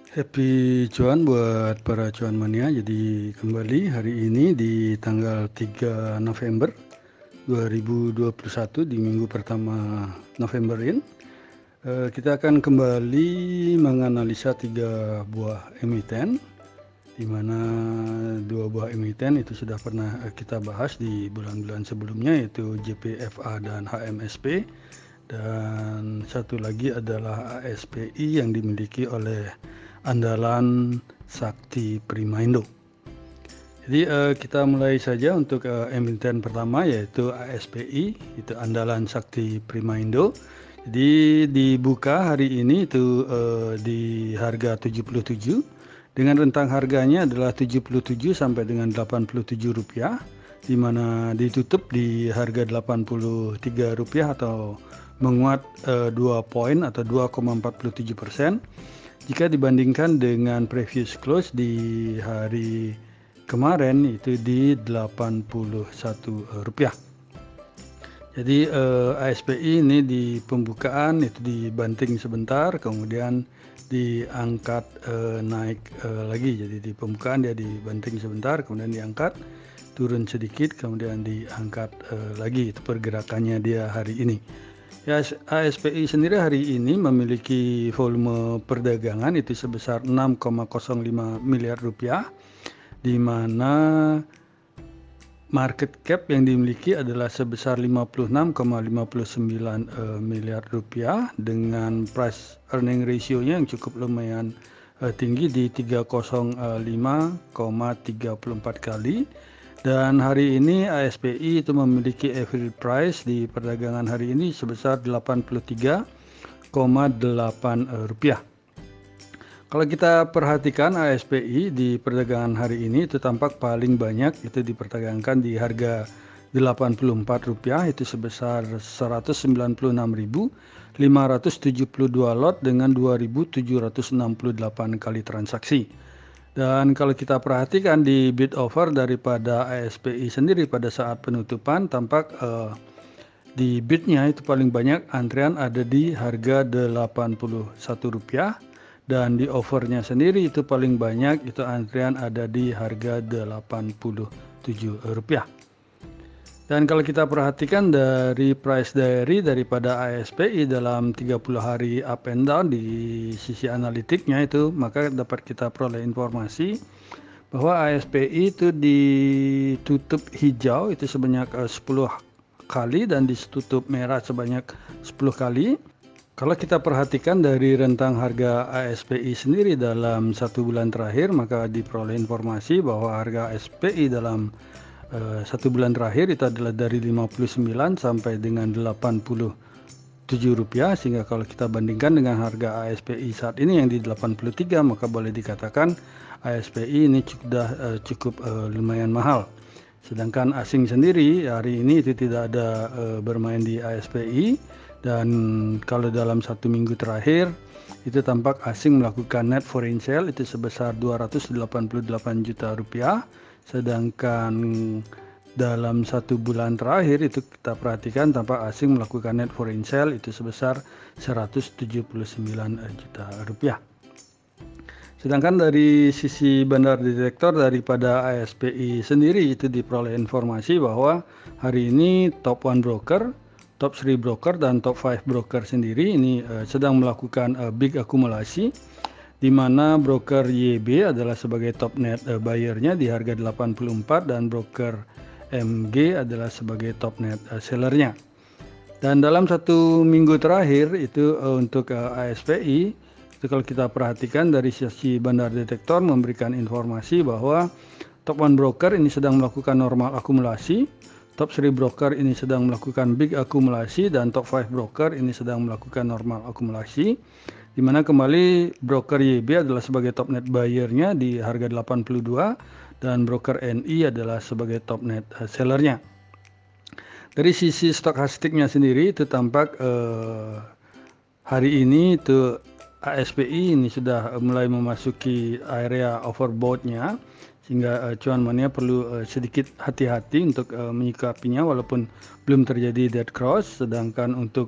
Happy cuan buat para cuan mania. Jadi kembali hari ini di tanggal 3 November 2021 di minggu pertama November ini. Kita akan kembali menganalisa 3 buah emiten, di mana 2 buah emiten itu sudah pernah kita bahas di bulan-bulan sebelumnya, yaitu JPFA dan HMSP. Dan satu lagi adalah ASPI yang dimiliki oleh andalan Sakti Primaindo. Jadi kita mulai saja untuk emiten pertama, yaitu ASPI, itu andalan Sakti Primaindo. Jadi dibuka hari ini itu di harga 77 dengan rentang harganya adalah 77 sampai dengan 87 rupiah, di mana ditutup di harga 83 rupiah atau menguat 2 poin atau 2,47% jika dibandingkan dengan previous close di hari kemarin itu di 81 rupiah. Jadi ASPI ini di pembukaan itu dibanting sebentar, kemudian diangkat naik lagi. Jadi di pembukaan dia dibanting sebentar, kemudian diangkat, turun sedikit, kemudian diangkat lagi. Itu pergerakannya dia hari ini. Ya, ASPI sendiri hari ini memiliki volume perdagangan itu sebesar 6,05 miliar rupiah, di mana market cap yang dimiliki adalah sebesar 56,59 miliar rupiah dengan price earning ratio-nya yang cukup lumayan tinggi di 305,34 kali. Dan hari ini ASPI itu memiliki average price di perdagangan hari ini sebesar 83,8 rupiah. Kalau kita perhatikan ASPI di perdagangan hari ini itu tampak paling banyak itu diperdagangkan di harga 84 rupiah, itu sebesar 196.572 lot dengan 2.768 kali transaksi. Dan kalau kita perhatikan di bid offer daripada ASPI sendiri pada saat penutupan, tampak di bidnya itu paling banyak antrian ada di harga 81 rupiah, dan di offernya sendiri itu paling banyak itu antrian ada di harga 87 rupiah. Dan kalau kita perhatikan dari price diary daripada ASPI dalam 30 hari up and down di sisi analitiknya itu, maka dapat kita peroleh informasi bahwa ASPI itu ditutup hijau itu sebanyak 10 kali dan ditutup merah sebanyak 10 kali. Kalau kita perhatikan dari rentang harga ASPI sendiri dalam 1 bulan terakhir, maka diperoleh informasi bahwa harga ASPI dalam 1 bulan terakhir itu adalah dari 59 sampai dengan 87 rupiah, sehingga kalau kita bandingkan dengan harga ASPI saat ini yang di 83, maka boleh dikatakan ASPI ini cukup lumayan mahal. Sedangkan asing sendiri hari ini itu tidak ada bermain di ASPI, dan kalau dalam 1 minggu terakhir itu tampak asing melakukan net foreign sale itu sebesar 288 juta rupiah. Sedangkan dalam 1 bulan terakhir itu kita perhatikan tampak asing melakukan net foreign sale itu sebesar 179 juta rupiah. Sedangkan dari sisi bandar detektor daripada ASPI sendiri itu diperoleh informasi bahwa hari ini top 1 broker, top 3 broker, dan top 5 broker sendiri ini sedang melakukan big akumulasi, di mana broker YB adalah sebagai top net buyer-nya di harga 84 dan broker MG adalah sebagai top net seller-nya. Dan dalam 1 minggu terakhir itu untuk ASPI itu kalau kita perhatikan dari sisi bandar detektor memberikan informasi bahwa top 1 broker ini sedang melakukan normal akumulasi, top 3 broker ini sedang melakukan big akumulasi, dan top 5 broker ini sedang melakukan normal akumulasi, di mana kembali broker YB adalah sebagai top net buyer-nya di harga 82 dan broker NI adalah sebagai top net seller-nya. Dari sisi stokastiknya sendiri itu tampak hari ini itu ASPI ini sudah mulai memasuki area overbought-nya, sehingga cuan mania perlu sedikit hati-hati untuk menyikapinya walaupun belum terjadi dead cross. Sedangkan untuk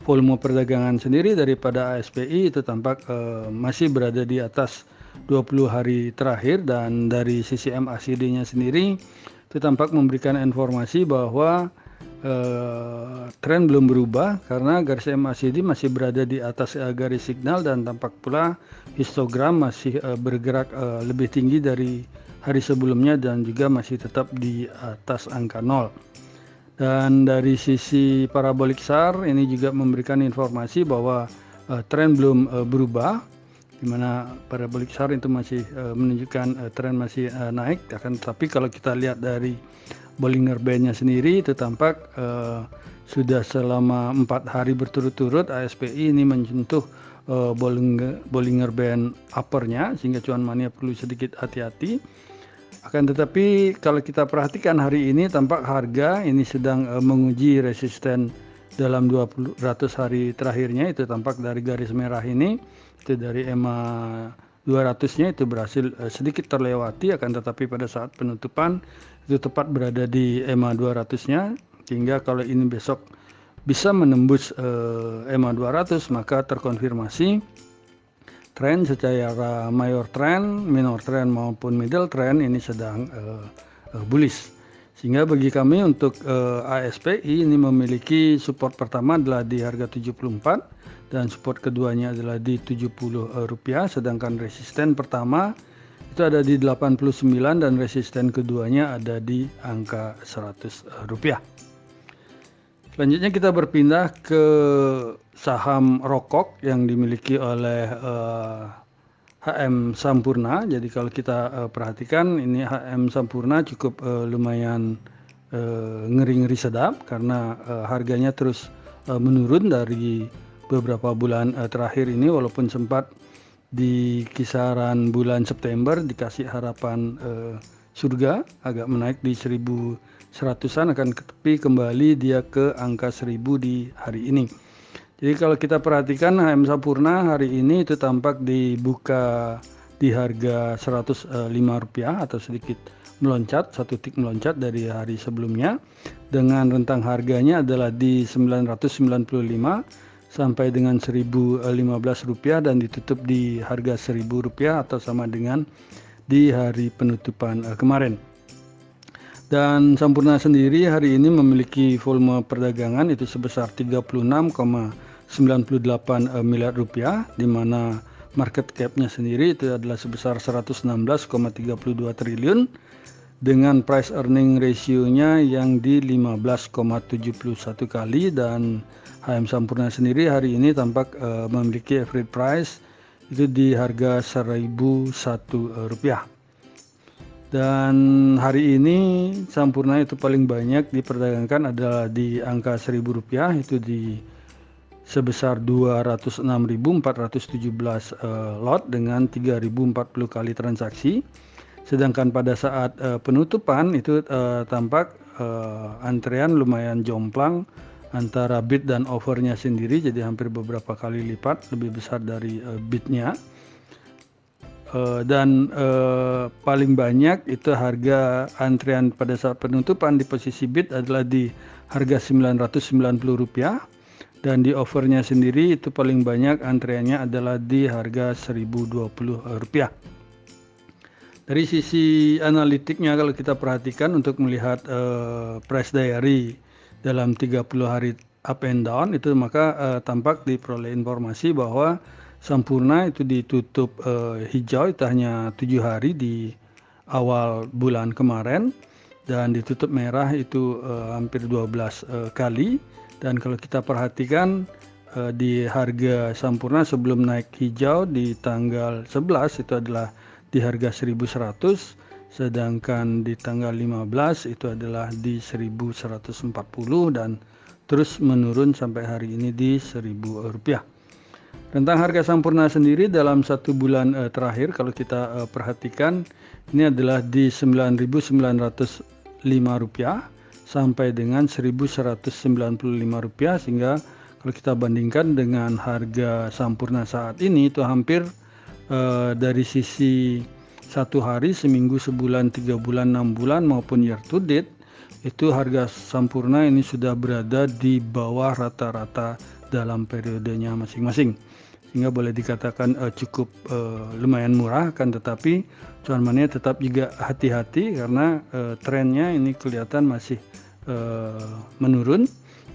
volume perdagangan sendiri daripada ASPI itu tampak masih berada di atas 20 hari terakhir, dan dari sisi MACD-nya sendiri itu tampak memberikan informasi bahwa tren belum berubah karena garis MACD masih berada di atas garis signal, dan tampak pula histogram masih bergerak lebih tinggi dari hari sebelumnya dan juga masih tetap di atas angka 0. Dan dari sisi parabolik SAR ini juga memberikan informasi bahwa tren belum berubah, di mana parabolik SAR itu masih menunjukkan tren masih naik. Akan tetapi kalau kita lihat dari Bollinger Band-nya sendiri itu tampak sudah selama 4 hari berturut-turut ASPI ini menyentuh Bollinger Band upper-nya, sehingga cuan mania perlu sedikit hati-hati. Akan tetapi kalau kita perhatikan hari ini tampak harga ini sedang menguji resisten dalam 200 hari terakhirnya. Itu tampak dari garis merah ini, itu dari EMA 200-nya itu berhasil sedikit terlewati, akan tetapi pada saat penutupan itu tepat berada di EMA 200-nya, sehingga kalau ini besok bisa menembus EMA 200 maka terkonfirmasi tren secara mayor trend, minor trend maupun middle trend ini sedang bullish. Sehingga bagi kami untuk ASPI ini memiliki support pertama adalah di harga 74 dan support keduanya adalah di 70 rupiah, sedangkan resisten pertama itu ada di 89 dan resisten keduanya ada di angka 100 rupiah. Selanjutnya kita berpindah ke saham rokok yang dimiliki oleh HM Sampurna. Jadi kalau kita perhatikan ini HM Sampurna cukup lumayan ngeri-ngeri sedap karena harganya terus menurun dari beberapa bulan terakhir ini, walaupun sempat di kisaran bulan September dikasih harapan surga agak menaik di 1100-an, akan tetapi kembali dia ke angka 1000 di hari ini. Jadi kalau kita perhatikan HM Sampurna hari ini itu tampak dibuka di harga 105 rupiah atau sedikit meloncat, 1 tick meloncat dari hari sebelumnya, dengan rentang harganya adalah di 995 sampai dengan 1015 rupiah dan ditutup di harga 1000 rupiah atau sama dengan di hari penutupan kemarin. Dan Sampurna sendiri hari ini memiliki volume perdagangan itu sebesar 36,98 miliar rupiah, di mana market cap-nya sendiri itu adalah sebesar 116,32 triliun dengan price earning ratio-nya yang di 15,71 kali. Dan HM Sampurna sendiri hari ini tampak memiliki average price itu di harga 1001 rupiah. Dan hari ini Sampurna itu paling banyak diperdagangkan adalah di angka 1000 rupiah, itu di sebesar 206.417 lot dengan 3040 kali transaksi. Sedangkan pada saat penutupan itu tampak antrean lumayan jomplang antara bid dan offernya sendiri, jadi hampir beberapa kali lipat lebih besar dari bidnya. Dan paling banyak itu harga antrean pada saat penutupan di posisi bid adalah di harga 990 rupiah, dan di offernya sendiri itu paling banyak antreannya adalah di harga 1020 rupiah. Dari sisi analitiknya kalau kita perhatikan untuk melihat price diary dalam 30 hari up and down itu, maka tampak diperoleh informasi bahwa Sampurna itu ditutup hijau itu hanya 7 hari di awal bulan kemarin, dan ditutup merah itu hampir 12 kali. Dan kalau kita perhatikan di harga Sampurna sebelum naik hijau di tanggal 11 itu adalah di harga 1100, sedangkan di tanggal 15 itu adalah di 1140 dan terus menurun sampai hari ini di 1000 rupiah. Rentang harga Sampurna sendiri dalam 1 bulan terakhir kalau kita perhatikan ini adalah di 9.905 rupiah sampai dengan 1.195 rupiah, sehingga kalau kita bandingkan dengan harga Sampurna saat ini itu hampir dari sisi 1 hari, seminggu, sebulan, 3 bulan, 6 bulan maupun year to date itu harga Sampurna ini sudah berada di bawah rata-rata dalam periodenya masing-masing, sehingga boleh dikatakan cukup lumayan murah, kan tetapi cuan money tetap juga hati-hati karena trennya ini kelihatan masih menurun,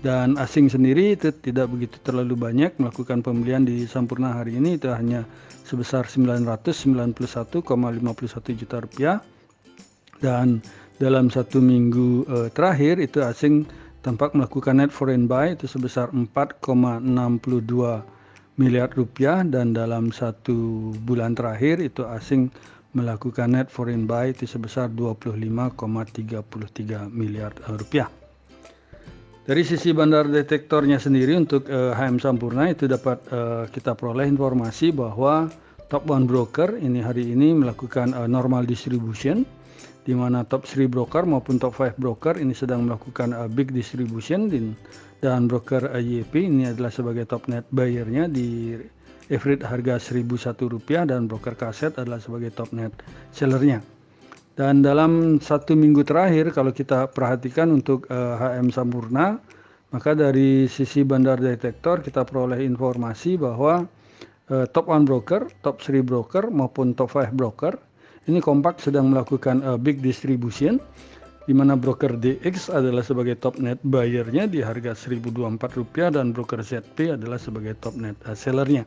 dan asing sendiri itu tidak begitu terlalu banyak melakukan pembelian di Sampurna hari ini, itu hanya sebesar 991,51 juta rupiah, dan dalam satu minggu terakhir itu asing tampak melakukan net foreign buy itu sebesar 4,62 miliar rupiah, dan dalam satu bulan terakhir itu asing melakukan net foreign buy itu sebesar 25,33 miliar rupiah. Dari sisi bandar detektornya sendiri untuk HM Sampurna itu dapat kita peroleh informasi bahwa top 1 broker ini hari ini melakukan normal distribution, di mana top 3 broker maupun top 5 broker ini sedang melakukan big distribution, dan broker YP ini adalah sebagai top net buyer-nya di average harga Rp1.001, dan broker kaset adalah sebagai top net seller-nya. Dan dalam satu minggu terakhir kalau kita perhatikan untuk HM Sampurna, maka dari sisi bandar detektor kita peroleh informasi bahwa top 1 broker, top 3 broker maupun top 5 broker ini kompak sedang melakukan big distribution, di mana broker DX adalah sebagai top net buyer-nya di harga Rp1.024, dan broker ZP adalah sebagai top net seller-nya.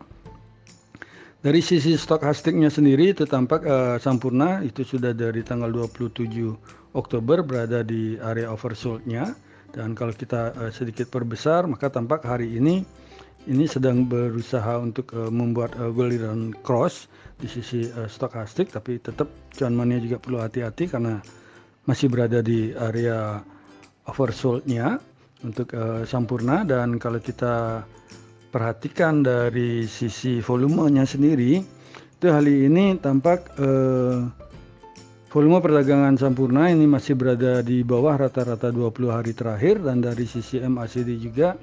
Dari sisi stokastiknya sendiri itu tampak Sampurna itu sudah dari tanggal 27 Oktober berada di area oversold-nya, dan kalau kita sedikit perbesar maka tampak hari ini sedang berusaha untuk membuat golden cross di sisi stokastik, tapi tetap cuan money juga perlu hati-hati karena masih berada di area oversold-nya untuk Sampurna. Dan kalau kita perhatikan dari sisi volumenya sendiri, itu hari ini tampak volume perdagangan Sampurna ini masih berada di bawah rata-rata 20 hari terakhir, dan dari sisi MACD juga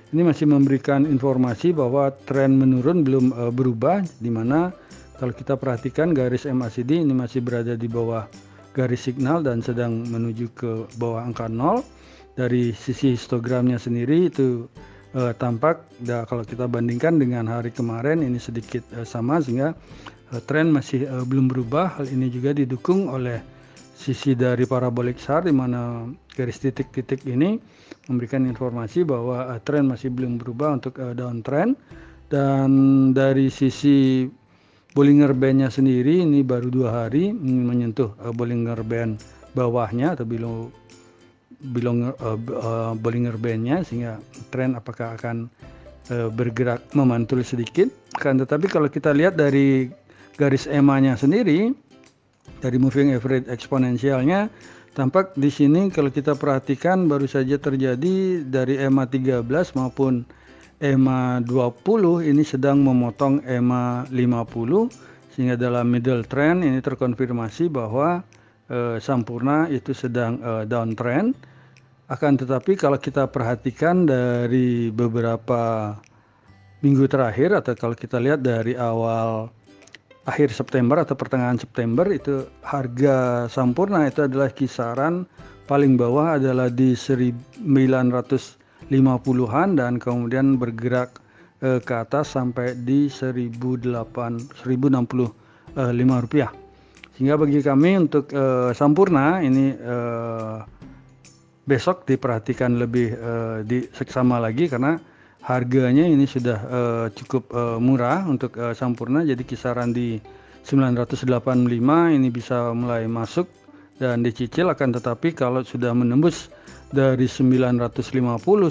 ini masih memberikan informasi bahwa tren menurun belum berubah, di mana kalau kita perhatikan garis MACD ini masih berada di bawah garis signal dan sedang menuju ke bawah angka 0. Dari sisi histogramnya sendiri itu tampak kalau kita bandingkan dengan hari kemarin ini sedikit sama, sehingga tren masih belum berubah. Hal ini juga didukung oleh sisi dari parabolic SAR, di mana garis titik-titik ini memberikan informasi bahwa tren masih belum berubah untuk downtrend. Dan dari sisi Bollinger Band-nya sendiri ini baru 2 hari menyentuh Bollinger Band bawahnya atau Bollinger Band-nya, sehingga tren apakah akan bergerak memantul sedikit. Tetapi kalau kita lihat dari garis EMA-nya sendiri, dari moving average eksponensialnya, tampak di sini kalau kita perhatikan baru saja terjadi dari EMA 13 maupun EMA 20 ini sedang memotong EMA 50, sehingga dalam middle trend ini terkonfirmasi bahwa Sampurna itu sedang downtrend. Akan tetapi kalau kita perhatikan dari beberapa minggu terakhir, atau kalau kita lihat dari akhir September atau pertengahan September, itu harga Sampurna itu adalah kisaran paling bawah adalah di 1950-an, dan kemudian bergerak ke atas sampai di Rp1.065. Sehingga bagi kami untuk Sampurna ini besok diperhatikan lebih seksama lagi, karena harganya ini sudah cukup murah untuk Sampurna. Jadi kisaran di 985 ini bisa mulai masuk dan dicicil. Akan tetapi kalau sudah menembus dari 950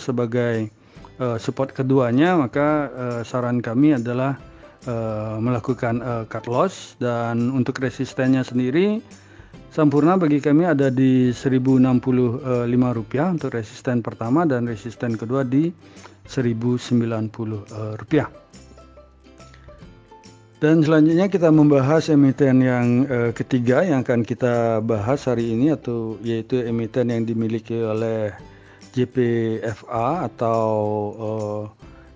sebagai support keduanya, maka saran kami adalah melakukan cut loss. Dan untuk resistennya sendiri, Sampurna bagi kami ada di Rp1.065 untuk resisten pertama, dan resisten kedua di Rp1.090. Dan selanjutnya kita membahas emiten yang ketiga yang akan kita bahas hari ini, yaitu emiten yang dimiliki oleh JPFA atau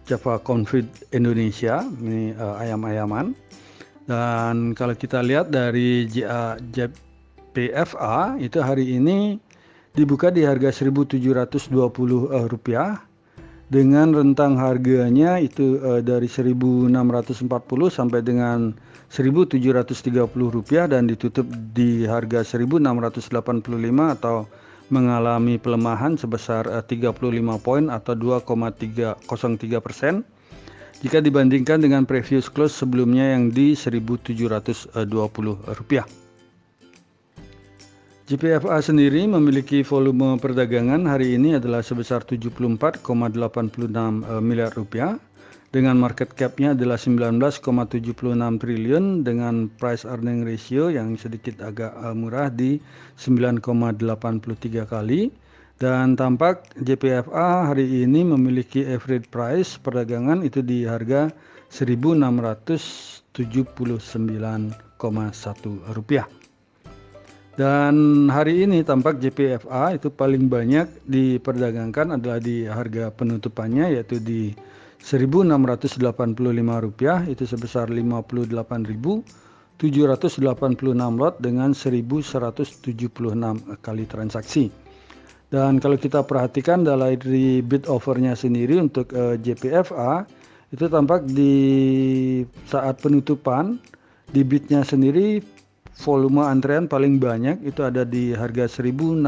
Java Confid Indonesia, ini ayam-ayaman. Dan kalau kita lihat dari JPFA itu hari ini dibuka di harga Rp1.720, dengan rentang harganya itu dari 1.640 sampai dengan 1.730 rupiah dan ditutup di harga 1.685 atau mengalami pelemahan sebesar 35 poin atau 2,303% jika dibandingkan dengan previous close sebelumnya yang di 1.720 rupiah. JPFA sendiri memiliki volume perdagangan hari ini adalah sebesar 74,86 miliar rupiah dengan market cap-nya adalah 19,76 triliun dengan price earning ratio yang sedikit agak murah di 9,83 kali dan tampak JPFA hari ini memiliki average price perdagangan itu di harga 1.679,1 rupiah. Dan hari ini tampak JPFA itu paling banyak diperdagangkan adalah di harga penutupannya yaitu di 1.685 rupiah itu sebesar 58.786 lot dengan 1.176 kali transaksi. Dan kalau kita perhatikan dari bid offernya sendiri untuk JPFA itu tampak di saat penutupan di bidnya sendiri volume antrean paling banyak itu ada di harga 1.680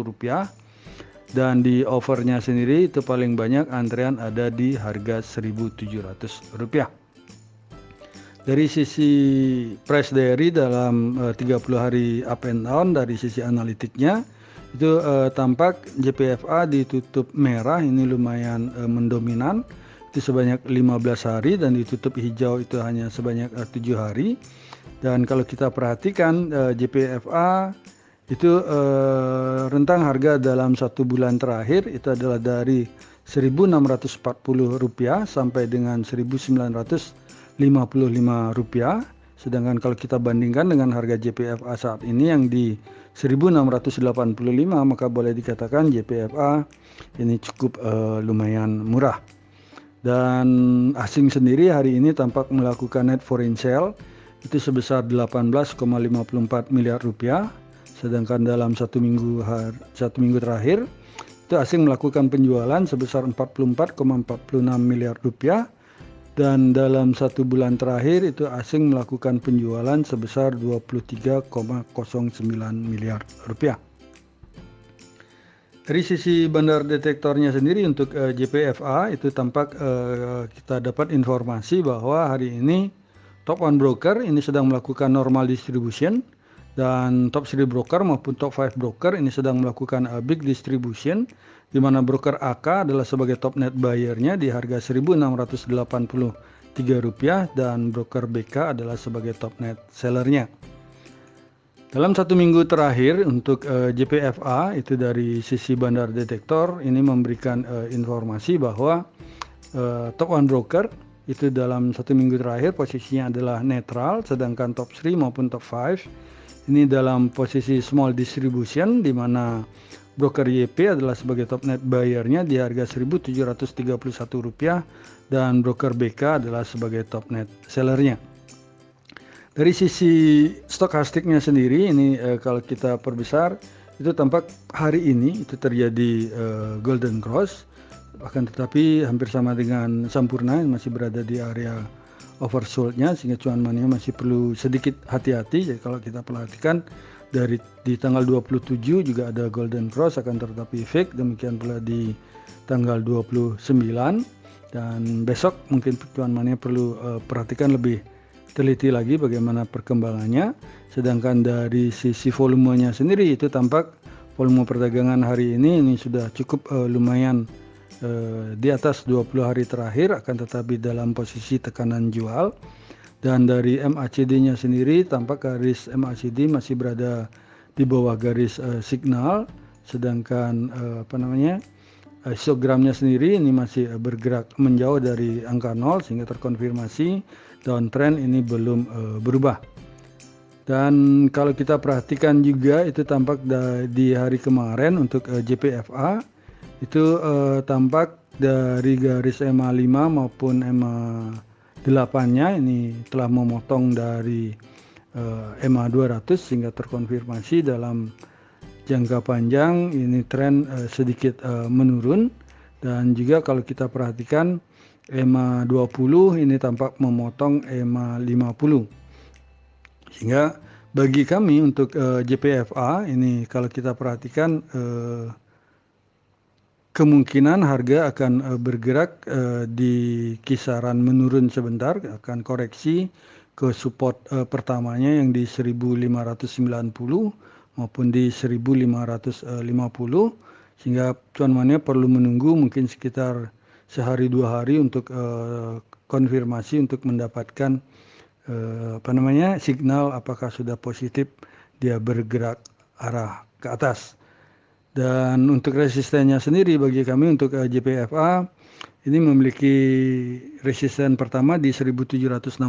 rupiah dan di offernya sendiri itu paling banyak antrean ada di harga 1.700 rupiah. Dari sisi price diary dalam 30 hari up and down dari sisi analitiknya itu tampak JPFA ditutup merah ini lumayan mendominan itu sebanyak 15 hari dan ditutup hijau itu hanya sebanyak 7 hari. Dan kalau kita perhatikan JPFA itu rentang harga dalam 1 bulan terakhir itu adalah dari 1.640 rupiah sampai dengan 1.955 rupiah. Sedangkan kalau kita bandingkan dengan harga JPFA saat ini yang di 1.685 maka boleh dikatakan JPFA ini cukup lumayan murah. Dan asing sendiri hari ini tampak melakukan net foreign sale itu sebesar 18,54 miliar rupiah, sedangkan dalam satu minggu terakhir itu asing melakukan penjualan sebesar 44,46 miliar rupiah dan dalam 1 bulan terakhir itu asing melakukan penjualan sebesar 23,09 miliar rupiah. Dari sisi bandar detektornya sendiri untuk JPFA itu tampak kita dapat informasi bahwa hari ini Top 1 broker ini sedang melakukan normal distribution dan top 3 broker maupun top 5 broker ini sedang melakukan big distribution di mana broker AK adalah sebagai top net buyer-nya di harga 1.683 rupiah dan broker BK adalah sebagai top net seller-nya. Dalam 1 minggu terakhir untuk JPFA itu dari sisi bandar detektor ini memberikan informasi bahwa top 1 broker itu dalam 1 minggu terakhir posisinya adalah netral, sedangkan top 3 maupun top 5 ini dalam posisi small distribution di mana broker YP adalah sebagai top net buyer-nya di harga 1.731 rupiah dan broker BK adalah sebagai top net seller-nya. Dari sisi stokastiknya sendiri ini kalau kita perbesar itu tampak hari ini itu terjadi golden cross. Akan tetapi hampir sama dengan Sampurna yang masih berada di area oversold-nya sehingga cuan money masih perlu sedikit hati-hati. Jadi kalau kita perhatikan di tanggal 27 juga ada golden cross akan tetapi fake, demikian pula di tanggal 29 dan besok mungkin cuan money perlu perhatikan lebih teliti lagi bagaimana perkembangannya. Sedangkan dari sisi volumenya sendiri itu tampak volume perdagangan hari ini sudah cukup lumayan di atas 20 hari terakhir akan tetapi dalam posisi tekanan jual. Dan dari MACD-nya sendiri tampak garis MACD masih berada di bawah garis signal, sedangkan histogramnya sendiri ini masih bergerak menjauh dari angka 0 sehingga terkonfirmasi downtrend ini belum berubah. Dan kalau kita perhatikan juga itu tampak di hari kemarin untuk JPFA itu tampak dari garis MA5 maupun MA8-nya ini telah memotong dari MA200 sehingga terkonfirmasi dalam jangka panjang ini tren sedikit menurun Dan juga kalau kita perhatikan EMA 20 ini tampak memotong EMA 50. Sehingga bagi kami untuk JPFA ini kalau kita perhatikan kemungkinan harga akan bergerak di kisaran menurun sebentar, akan koreksi ke support pertamanya yang di 1590 maupun di 1550, sehingga Cuan Mania perlu menunggu mungkin sekitar sehari 2 hari untuk konfirmasi untuk mendapatkan signal apakah sudah positif dia bergerak arah ke atas. Dan untuk resistennya sendiri bagi kami untuk JPFA ini memiliki resisten pertama di Rp1.765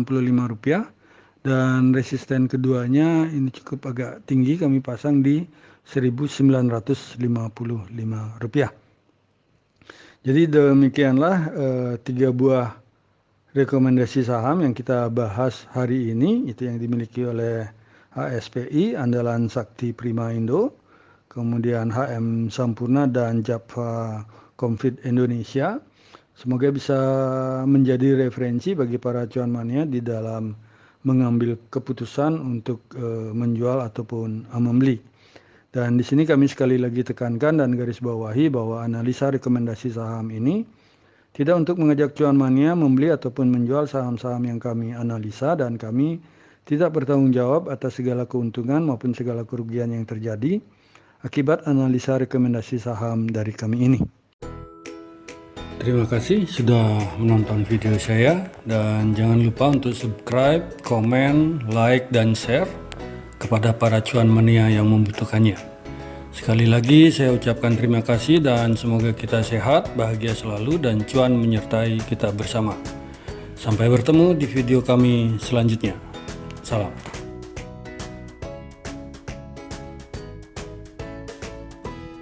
dan resisten keduanya ini cukup agak tinggi, kami pasang di Rp1.955. Jadi demikianlah 3 buah rekomendasi saham yang kita bahas hari ini, itu yang dimiliki oleh HSPI, Andalan Sakti Prima Indo, kemudian HM Sampurna dan Java Comfit Indonesia. Semoga bisa menjadi referensi bagi para cuan mania di dalam mengambil keputusan untuk menjual ataupun membeli. Dan di sini kami sekali lagi tekankan dan garis bawahi bahwa analisa rekomendasi saham ini tidak untuk mengajak cuan mania membeli ataupun menjual saham-saham yang kami analisa, dan kami tidak bertanggung jawab atas segala keuntungan maupun segala kerugian yang terjadi akibat analisa rekomendasi saham dari kami ini. Terima kasih sudah menonton video saya, dan jangan lupa untuk subscribe, komen, like, dan share kepada para cuan mania yang membutuhkannya. Sekali lagi saya ucapkan terima kasih dan semoga kita sehat, bahagia selalu, dan cuan menyertai kita bersama. Sampai bertemu di video kami selanjutnya. Salam.